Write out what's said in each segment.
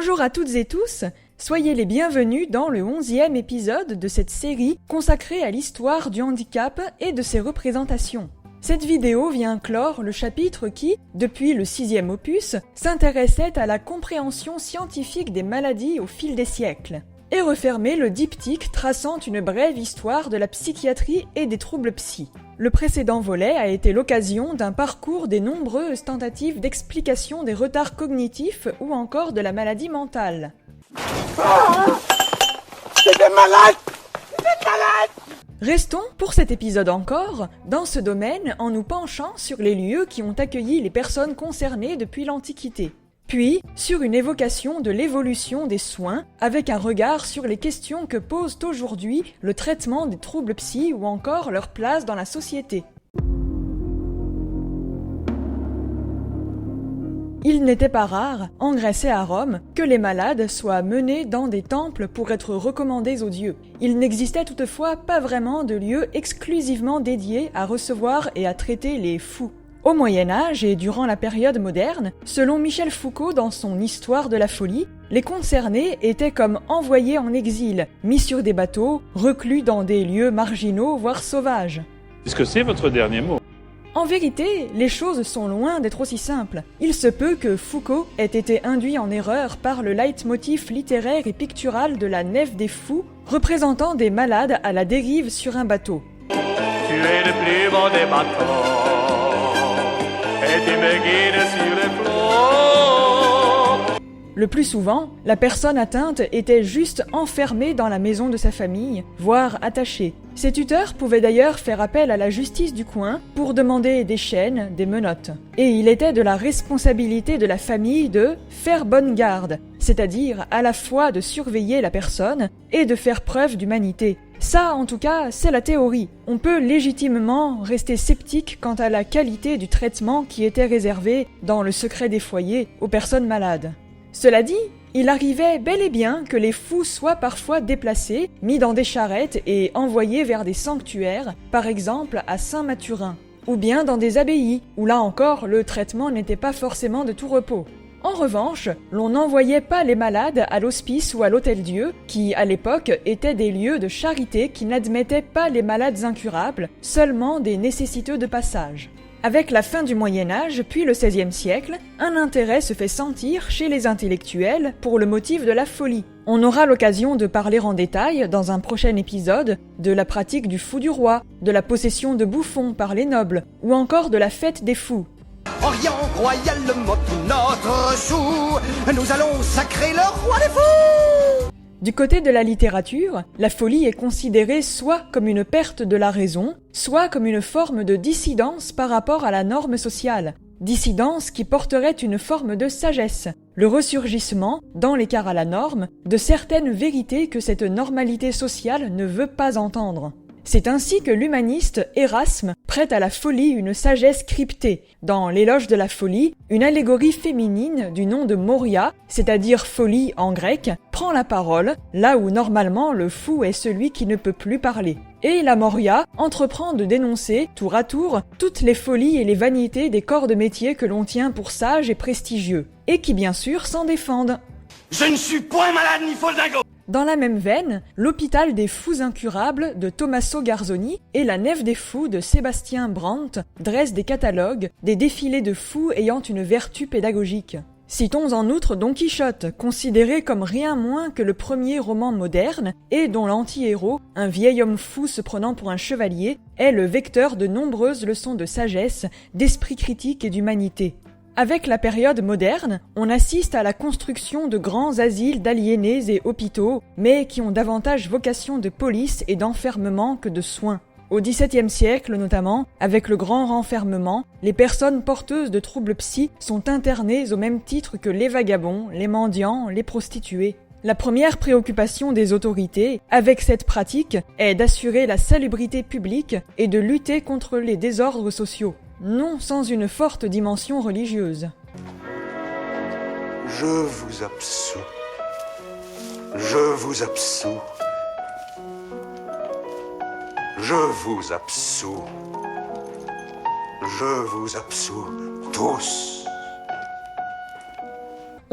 Bonjour à toutes et tous, soyez les bienvenus dans le 11e épisode de cette série consacrée à l'histoire du handicap et de ses représentations. Cette vidéo vient clore le chapitre qui, depuis le 6e opus, s'intéressait à la compréhension scientifique des maladies au fil des siècles, et refermer le diptyque traçant une brève histoire de la psychiatrie et des troubles psy. Le précédent volet a été l'occasion d'un parcours des nombreuses tentatives d'explication des retards cognitifs ou encore de la maladie mentale. C'est malade! Restons, pour cet épisode encore, dans ce domaine en nous penchant sur les lieux qui ont accueilli les personnes concernées depuis l'Antiquité. Puis, sur une évocation de l'évolution des soins, avec un regard sur les questions que pose aujourd'hui le traitement des troubles psy ou encore leur place dans la société. Il n'était pas rare, en Grèce et à Rome, que les malades soient menés dans des temples pour être recommandés aux dieux. Il n'existait toutefois pas vraiment de lieu exclusivement dédié à recevoir et à traiter les fous. Au Moyen-Âge et durant la période moderne, selon Michel Foucault dans son Histoire de la folie, les concernés étaient comme envoyés en exil, mis sur des bateaux, reclus dans des lieux marginaux voire sauvages. Est-ce que c'est votre dernier mot ? En vérité, les choses sont loin d'être aussi simples. Il se peut que Foucault ait été induit en erreur par le leitmotiv littéraire et pictural de la Nef des fous, représentant des malades à la dérive sur un bateau. Tu es le plus beau des bateaux, et tu me guides sur le flot. Le plus souvent, la personne atteinte était juste enfermée dans la maison de sa famille, voire attachée. Ses tuteurs pouvaient d'ailleurs faire appel à la justice du coin pour demander des chaînes, des menottes. Et il était de la responsabilité de la famille de faire bonne garde, c'est-à-dire à la fois de surveiller la personne et de faire preuve d'humanité. Ça, en tout cas, c'est la théorie. On peut légitimement rester sceptique quant à la qualité du traitement qui était réservé, dans le secret des foyers, aux personnes malades. Cela dit, il arrivait bel et bien que les fous soient parfois déplacés, mis dans des charrettes et envoyés vers des sanctuaires, par exemple à Saint-Mathurin, ou bien dans des abbayes, où là encore le traitement n'était pas forcément de tout repos. En revanche, l'on n'envoyait pas les malades à l'hospice ou à l'hôtel-Dieu, qui à l'époque étaient des lieux de charité qui n'admettaient pas les malades incurables, seulement des nécessiteux de passage. Avec la fin du Moyen-Âge, puis le XVIe siècle, un intérêt se fait sentir chez les intellectuels pour le motif de la folie. On aura l'occasion de parler en détail, dans un prochain épisode, de la pratique du fou du roi, de la possession de bouffons par les nobles, ou encore de la fête des fous. Orient royalement tout notre jour, nous allons sacrer le roi des fous! Du côté de la littérature, la folie est considérée soit comme une perte de la raison, soit comme une forme de dissidence par rapport à la norme sociale. Dissidence qui porterait une forme de sagesse, le ressurgissement, dans l'écart à la norme, de certaines vérités que cette normalité sociale ne veut pas entendre. C'est ainsi que l'humaniste Erasme prête à la folie une sagesse cryptée. Dans l'Éloge de la folie, une allégorie féminine du nom de Moria, c'est-à-dire folie en grec, prend la parole, là où normalement le fou est celui qui ne peut plus parler. Et la Moria entreprend de dénoncer, tour à tour, toutes les folies et les vanités des corps de métier que l'on tient pour sages et prestigieux, et qui bien sûr s'en défendent. Je ne suis point malade ni foldingo! Dans la même veine, l'hôpital des fous incurables de Tommaso Garzoni et la nef des fous de Sébastien Brandt dressent des catalogues, des défilés de fous ayant une vertu pédagogique. Citons en outre Don Quichotte, considéré comme rien moins que le premier roman moderne et dont l'anti-héros, un vieil homme fou se prenant pour un chevalier, est le vecteur de nombreuses leçons de sagesse, d'esprit critique et d'humanité. Avec la période moderne, on assiste à la construction de grands asiles d'aliénés et hôpitaux, mais qui ont davantage vocation de police et d'enfermement que de soins. Au XVIIe siècle notamment, avec le grand renfermement, les personnes porteuses de troubles psy sont internées au même titre que les vagabonds, les mendiants, les prostituées. La première préoccupation des autorités, avec cette pratique, est d'assurer la salubrité publique et de lutter contre les désordres sociaux. Non sans une forte dimension religieuse. Je vous absous. Je vous absous. Je vous absous. Je vous absous tous.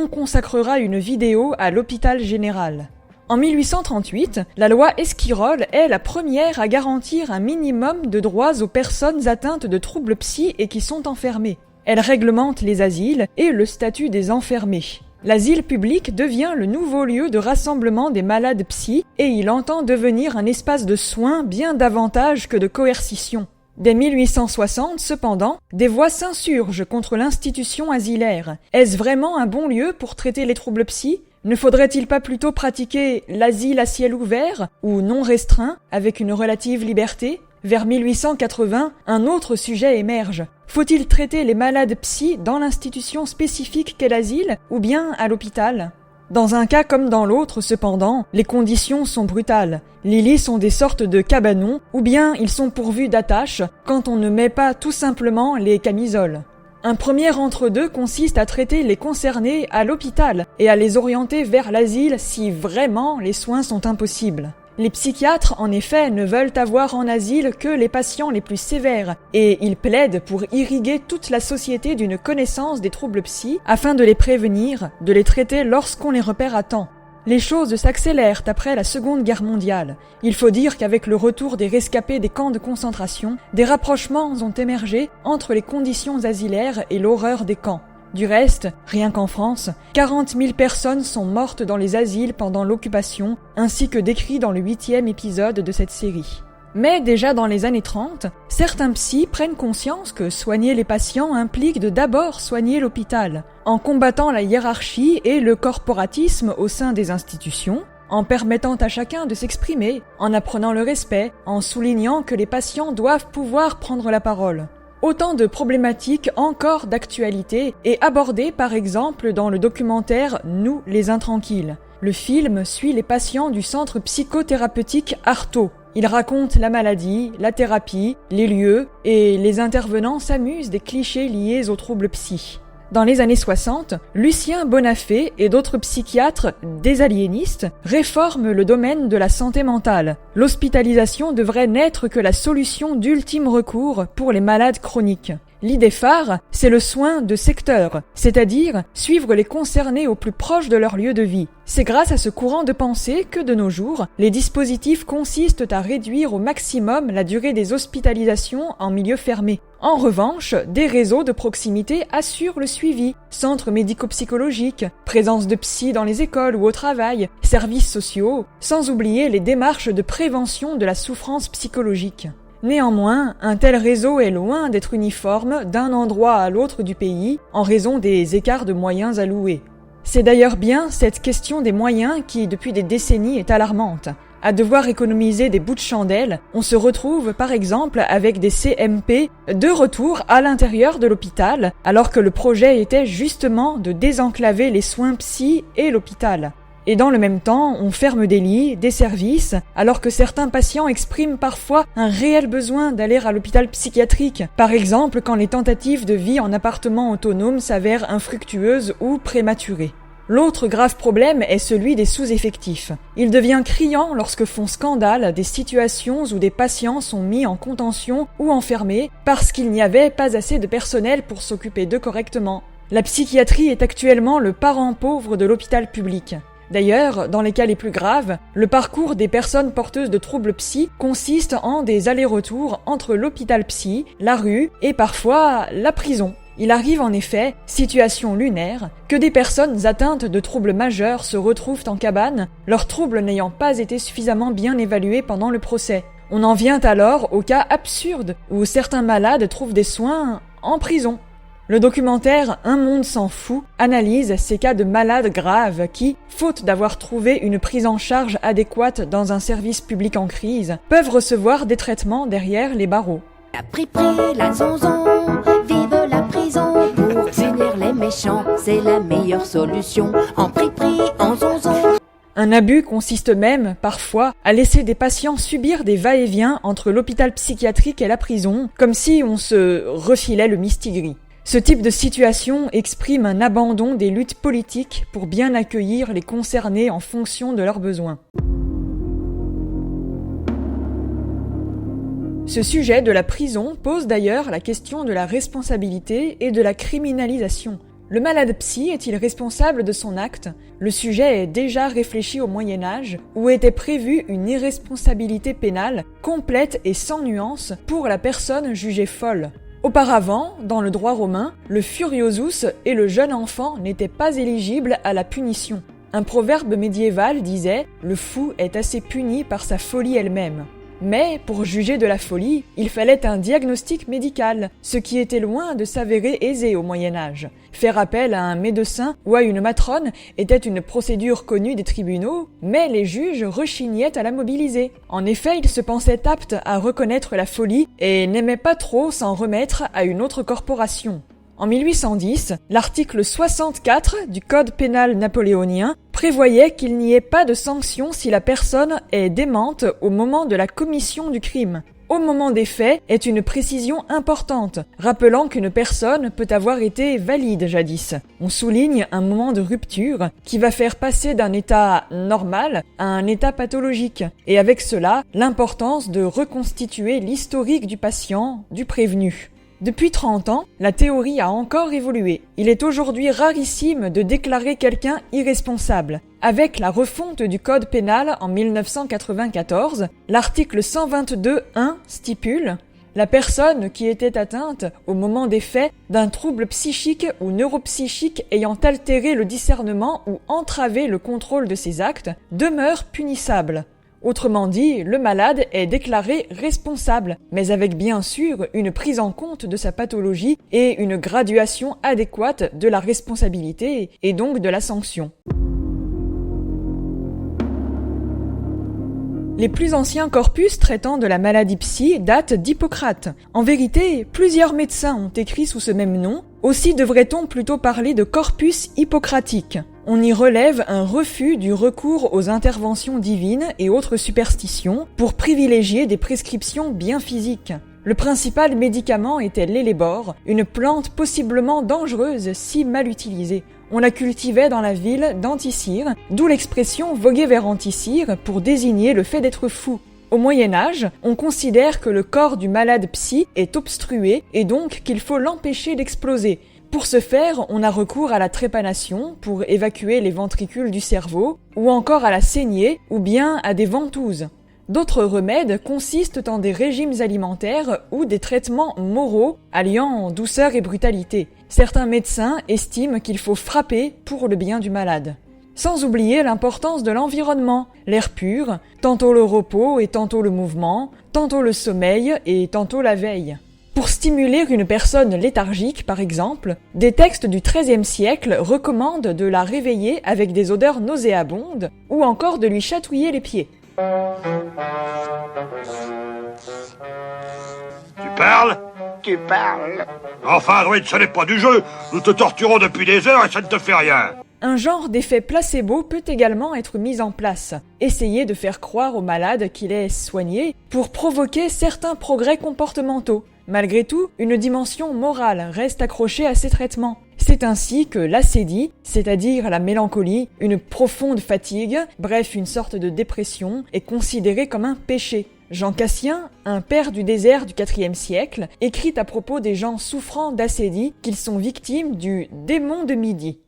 on consacrera une vidéo à l'hôpital général. En 1838, la loi Esquirol est la première à garantir un minimum de droits aux personnes atteintes de troubles psy et qui sont enfermées. Elle réglemente les asiles et le statut des enfermés. L'asile public devient le nouveau lieu de rassemblement des malades psy et il entend devenir un espace de soins bien davantage que de coercition. Dès 1860, cependant, des voix s'insurgent contre l'institution asilaire. Est-ce vraiment un bon lieu pour traiter les troubles psy ? Ne faudrait-il pas plutôt pratiquer l'asile à ciel ouvert ou non restreint avec une relative liberté ? Vers 1880, un autre sujet émerge. Faut-il traiter les malades psy dans l'institution spécifique qu'est l'asile ou bien à l'hôpital ? Dans un cas comme dans l'autre, cependant, les conditions sont brutales. Les lits sont des sortes de cabanons ou bien ils sont pourvus d'attaches quand on ne met pas tout simplement les camisoles. Un premier entre-deux consiste à traiter les concernés à l'hôpital et à les orienter vers l'asile si vraiment les soins sont impossibles. Les psychiatres, en effet, ne veulent avoir en asile que les patients les plus sévères et ils plaident pour irriguer toute la société d'une connaissance des troubles psy afin de les prévenir, de les traiter lorsqu'on les repère à temps. Les choses s'accélèrent après la Seconde Guerre mondiale. Il faut dire qu'avec le retour des rescapés des camps de concentration, des rapprochements ont émergé entre les conditions asilaires et l'horreur des camps. Du reste, rien qu'en France, 40 000 personnes sont mortes dans les asiles pendant l'occupation, ainsi que décrit dans le 8e épisode de cette série. Mais déjà dans les années 30, certains psys prennent conscience que soigner les patients implique de d'abord soigner l'hôpital, en combattant la hiérarchie et le corporatisme au sein des institutions, en permettant à chacun de s'exprimer, en apprenant le respect, en soulignant que les patients doivent pouvoir prendre la parole. Autant de problématiques encore d'actualité et abordées par exemple dans le documentaire « Nous, les intranquilles ». Le film suit les patients du centre psychothérapeutique Artaud. Il raconte la maladie, la thérapie, les lieux et les intervenants s'amusent des clichés liés aux troubles psy. Dans les années 60, Lucien Bonafé et d'autres psychiatres désaliénistes réforment le domaine de la santé mentale. L'hospitalisation devrait n'être que la solution d'ultime recours pour les malades chroniques. L'idée phare, c'est le soin de secteur, c'est-à-dire suivre les concernés au plus proche de leur lieu de vie. C'est grâce à ce courant de pensée que, de nos jours, les dispositifs consistent à réduire au maximum la durée des hospitalisations en milieu fermé. En revanche, des réseaux de proximité assurent le suivi, centres médico-psychologiques, présence de psy dans les écoles ou au travail, services sociaux, sans oublier les démarches de prévention de la souffrance psychologique. Néanmoins, un tel réseau est loin d'être uniforme d'un endroit à l'autre du pays en raison des écarts de moyens alloués. C'est d'ailleurs bien cette question des moyens qui, depuis des décennies, est alarmante. À devoir économiser des bouts de chandelle, on se retrouve par exemple avec des CMP de retour à l'intérieur de l'hôpital, alors que le projet était justement de désenclaver les soins psy et l'hôpital. Et dans le même temps, on ferme des lits, des services, alors que certains patients expriment parfois un réel besoin d'aller à l'hôpital psychiatrique, par exemple quand les tentatives de vie en appartement autonome s'avèrent infructueuses ou prématurées. L'autre grave problème est celui des sous-effectifs. Il devient criant lorsque font scandale des situations où des patients sont mis en contention ou enfermés parce qu'il n'y avait pas assez de personnel pour s'occuper d'eux correctement. La psychiatrie est actuellement le parent pauvre de l'hôpital public. D'ailleurs, dans les cas les plus graves, le parcours des personnes porteuses de troubles psy consiste en des allers-retours entre l'hôpital psy, la rue et parfois la prison. Il arrive en effet, situation lunaire, que des personnes atteintes de troubles majeurs se retrouvent en cabane, leurs troubles n'ayant pas été suffisamment bien évalués pendant le procès. On en vient alors au cas absurde où certains malades trouvent des soins en prison. Le documentaire Un monde sans fou analyse ces cas de malades graves qui, faute d'avoir trouvé une prise en charge adéquate dans un service public en crise, peuvent recevoir des traitements derrière les barreaux. La pripri, la zonzon, vive la prison. Pour punir les méchants, c'est la meilleure solution. En pripri, en zonzon. Un abus consiste même, parfois, à laisser des patients subir des va-et-vient entre l'hôpital psychiatrique et la prison, comme si on se refilait le mistigris. Ce type de situation exprime un abandon des luttes politiques pour bien accueillir les concernés en fonction de leurs besoins. Ce sujet de la prison pose d'ailleurs la question de la responsabilité et de la criminalisation. Le malade psy est-il responsable de son acte ? Le sujet est déjà réfléchi au Moyen-Âge, où était prévue une irresponsabilité pénale complète et sans nuance pour la personne jugée folle. Auparavant, dans le droit romain, le furiosus et le jeune enfant n'étaient pas éligibles à la punition. Un proverbe médiéval disait « Le fou est assez puni par sa folie elle-même ». Mais, pour juger de la folie, il fallait un diagnostic médical, ce qui était loin de s'avérer aisé au Moyen-Âge. Faire appel à un médecin ou à une matrone était une procédure connue des tribunaux, mais les juges rechignaient à la mobiliser. En effet, ils se pensaient aptes à reconnaître la folie et n'aimaient pas trop s'en remettre à une autre corporation. En 1810, l'article 64 du Code pénal napoléonien prévoyait qu'il n'y ait pas de sanction si la personne est démente au moment de la commission du crime. Au moment des faits est une précision importante, rappelant qu'une personne peut avoir été valide jadis. On souligne un moment de rupture qui va faire passer d'un état normal à un état pathologique, et avec cela, l'importance de reconstituer l'historique du patient, du prévenu. Depuis 30 ans, la théorie a encore évolué. Il est aujourd'hui rarissime de déclarer quelqu'un irresponsable. Avec la refonte du Code pénal en 1994, l'article 122.1 stipule « La personne qui était atteinte, au moment des faits, d'un trouble psychique ou neuropsychique ayant altéré le discernement ou entravé le contrôle de ses actes, demeure punissable. » Autrement dit, le malade est déclaré responsable, mais avec bien sûr une prise en compte de sa pathologie et une graduation adéquate de la responsabilité et donc de la sanction. Les plus anciens corpus traitant de la maladie psy datent d'Hippocrate. En vérité, plusieurs médecins ont écrit sous ce même nom, aussi devrait-on plutôt parler de corpus hippocratique. On y relève un refus du recours aux interventions divines et autres superstitions pour privilégier des prescriptions bien physiques. Le principal médicament était l'ellébore, une plante possiblement dangereuse si mal utilisée. On la cultivait dans la ville d'Anticyre, d'où l'expression voguer vers Anticyre pour désigner le fait d'être fou. Au Moyen-Âge, on considère que le corps du malade psy est obstrué et donc qu'il faut l'empêcher d'exploser. Pour ce faire, on a recours à la trépanation pour évacuer les ventricules du cerveau, ou encore à la saignée, ou bien à des ventouses. D'autres remèdes consistent en des régimes alimentaires ou des traitements moraux alliant douceur et brutalité. Certains médecins estiment qu'il faut frapper pour le bien du malade. Sans oublier l'importance de l'environnement, l'air pur, tantôt le repos et tantôt le mouvement, tantôt le sommeil et tantôt la veille. Pour stimuler une personne léthargique, par exemple, des textes du XIIIe siècle recommandent de la réveiller avec des odeurs nauséabondes ou encore de lui chatouiller les pieds. Tu parles ? Tu parles. Enfin, Druide, ce n'est pas du jeu. Nous te torturons depuis des heures et ça ne te fait rien. Un genre d'effet placebo peut également être mis en place. Essayer de faire croire au malade qu'il est soigné pour provoquer certains progrès comportementaux. Malgré tout, une dimension morale reste accrochée à ces traitements. C'est ainsi que l'acédie, c'est-à-dire la mélancolie, une profonde fatigue, bref une sorte de dépression, est considérée comme un péché. Jean Cassien, un père du désert du IVe siècle, écrit à propos des gens souffrant d'acédie qu'ils sont victimes du « démon de midi ».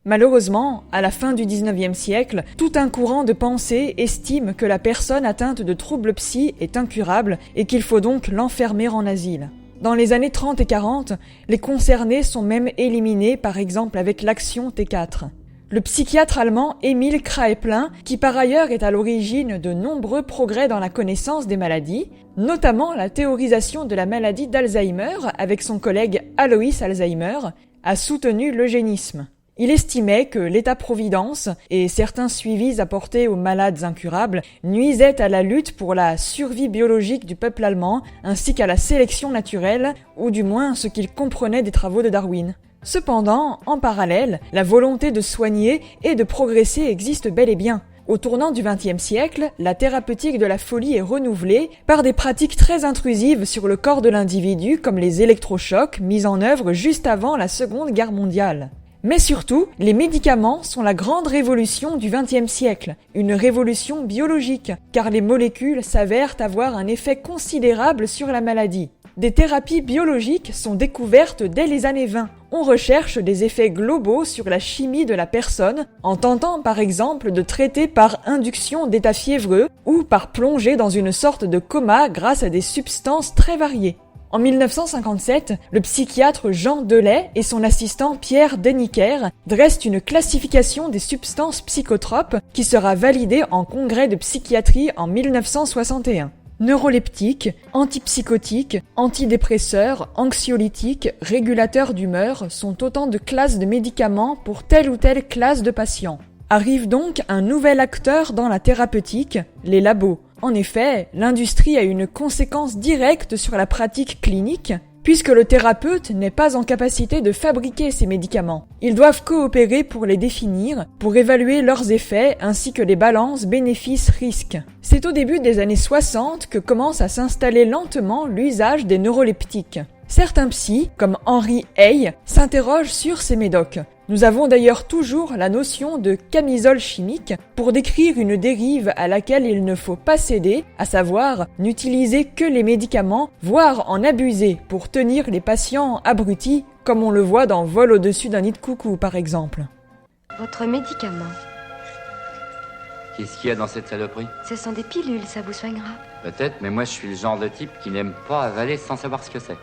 Malheureusement, à la fin du XIXe siècle, tout un courant de pensée estime que la personne atteinte de troubles psy est incurable et qu'il faut donc l'enfermer en asile. Dans les années 30 et 40, les concernés sont même éliminés, par exemple avec l'action T4. Le psychiatre allemand Emil Kraepelin, qui par ailleurs est à l'origine de nombreux progrès dans la connaissance des maladies, notamment la théorisation de la maladie d'Alzheimer avec son collègue Alois Alzheimer, a soutenu l'eugénisme. Il estimait que l'État-providence et certains suivis apportés aux malades incurables nuisaient à la lutte pour la survie biologique du peuple allemand ainsi qu'à la sélection naturelle, ou du moins ce qu'il comprenait des travaux de Darwin. Cependant, en parallèle, la volonté de soigner et de progresser existe bel et bien. Au tournant du XXe siècle, la thérapeutique de la folie est renouvelée par des pratiques très intrusives sur le corps de l'individu comme les électrochocs mis en œuvre juste avant la Seconde Guerre mondiale. Mais surtout, les médicaments sont la grande révolution du XXe siècle, une révolution biologique, car les molécules s'avèrent avoir un effet considérable sur la maladie. Des thérapies biologiques sont découvertes dès les années 20. On recherche des effets globaux sur la chimie de la personne, en tentant par exemple de traiter par induction d'états fiévreux ou par plongée dans une sorte de coma grâce à des substances très variées. En 1957, le psychiatre Jean Delay et son assistant Pierre Deniker dressent une classification des substances psychotropes qui sera validée en congrès de psychiatrie en 1961. Neuroleptiques, antipsychotiques, antidépresseurs, anxiolytiques, régulateurs d'humeur sont autant de classes de médicaments pour telle ou telle classe de patients. Arrive donc un nouvel acteur dans la thérapeutique, les labos. En effet, l'industrie a une conséquence directe sur la pratique clinique, puisque le thérapeute n'est pas en capacité de fabriquer ces médicaments. Ils doivent coopérer pour les définir, pour évaluer leurs effets ainsi que les balances bénéfices-risques. C'est au début des années 60 que commence à s'installer lentement l'usage des neuroleptiques. Certains psys, comme Henry Hay, s'interrogent sur ces médocs. Nous avons d'ailleurs toujours la notion de camisole chimique pour décrire une dérive à laquelle il ne faut pas céder, à savoir n'utiliser que les médicaments, voire en abuser pour tenir les patients abrutis, comme on le voit dans Vol au-dessus d'un nid de coucou par exemple. Votre médicament, Qu'est-ce qu'il y a dans cette saloperie? ce sont des pilules, ça vous soignera. Peut-être, mais moi je suis le genre de type qui n'aime pas avaler sans savoir ce que c'est.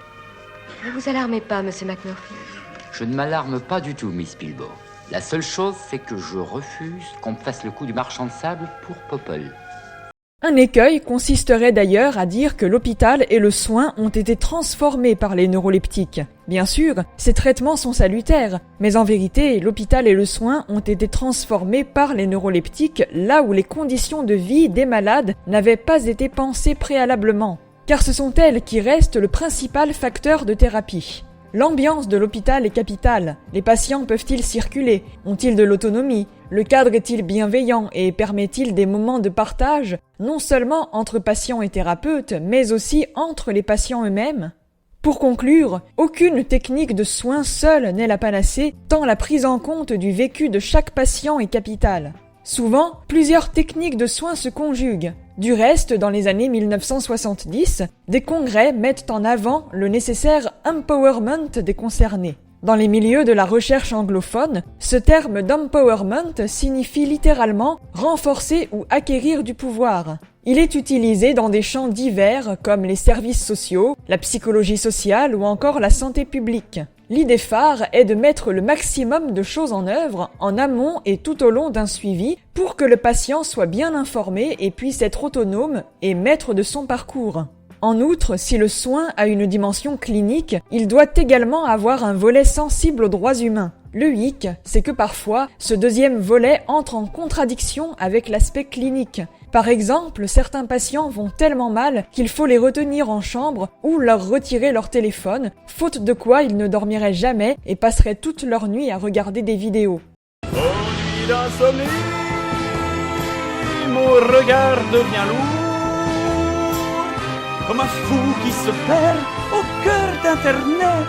Ne vous alarmez pas, monsieur McMurphy. Je ne m'alarme pas du tout, Miss Bilbo. La seule chose, c'est que je refuse qu'on me fasse le coup du marchand de sable pour Popol. Un écueil consisterait d'ailleurs à dire que l'hôpital et le soin ont été transformés par les neuroleptiques. Bien sûr, ces traitements sont salutaires, mais en vérité, l'hôpital et le soin ont été transformés par les neuroleptiques là où les conditions de vie des malades n'avaient pas été pensées préalablement. Car ce sont elles qui restent le principal facteur de thérapie. L'ambiance de l'hôpital est capitale. Les patients peuvent-ils circuler? Ont-ils de l'autonomie? Le cadre est-il bienveillant et permet-il des moments de partage, non seulement entre patients et thérapeutes, mais aussi entre les patients eux-mêmes? Pour conclure, aucune technique de soin seule n'est la panacée, tant la prise en compte du vécu de chaque patient est capitale. Souvent, plusieurs techniques de soins se conjuguent. Du reste, dans les années 1970, des congrès mettent en avant le nécessaire empowerment des concernés. Dans les milieux de la recherche anglophone, ce terme d'empowerment signifie littéralement renforcer ou acquérir du pouvoir. Il est utilisé dans des champs divers comme les services sociaux, la psychologie sociale ou encore la santé publique. L'idée phare est de mettre le maximum de choses en œuvre, en amont et tout au long d'un suivi, pour que le patient soit bien informé et puisse être autonome et maître de son parcours. En outre, si le soin a une dimension clinique, il doit également avoir un volet sensible aux droits humains. Le hic, c'est que parfois, ce deuxième volet entre en contradiction avec l'aspect clinique. Par exemple, certains patients vont tellement mal qu'il faut les retenir en chambre ou leur retirer leur téléphone, faute de quoi ils ne dormiraient jamais et passeraient toute leur nuit à regarder des vidéos. Aux nuits d'insomnie, mon regard devient lourd, comme un fou qui se perd au cœur d'Internet.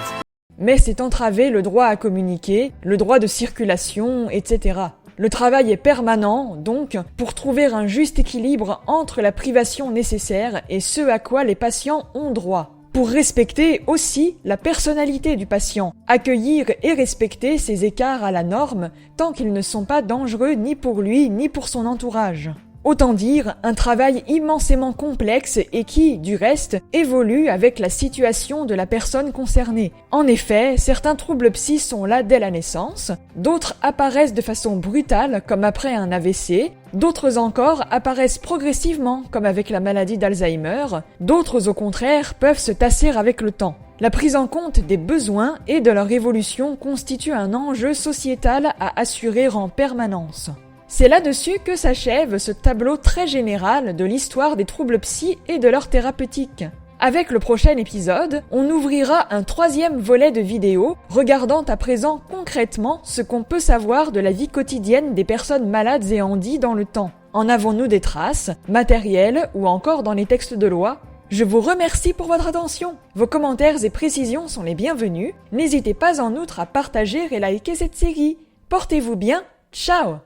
Mais c'est entraver le droit à communiquer, le droit de circulation, etc. Le travail est permanent, donc, pour trouver un juste équilibre entre la privation nécessaire et ce à quoi les patients ont droit. Pour respecter aussi la personnalité du patient, accueillir et respecter ces écarts à la norme, tant qu'ils ne sont pas dangereux ni pour lui ni pour son entourage. Autant dire un travail immensément complexe et qui, du reste, évolue avec la situation de la personne concernée. En effet, certains troubles psy sont là dès la naissance, d'autres apparaissent de façon brutale comme après un AVC, d'autres encore apparaissent progressivement comme avec la maladie d'Alzheimer, d'autres au contraire peuvent se tasser avec le temps. La prise en compte des besoins et de leur évolution constitue un enjeu sociétal à assurer en permanence. C'est là-dessus que s'achève ce tableau très général de l'histoire des troubles psy et de leur thérapeutique. Avec le prochain épisode, on ouvrira un troisième volet de vidéo, regardant à présent concrètement ce qu'on peut savoir de la vie quotidienne des personnes malades et handies dans le temps. En avons-nous des traces, matérielles ou encore dans les textes de loi ? Je vous remercie pour votre attention. Vos commentaires et précisions sont les bienvenus. N'hésitez pas en outre à partager et liker cette série. Portez-vous bien. Ciao!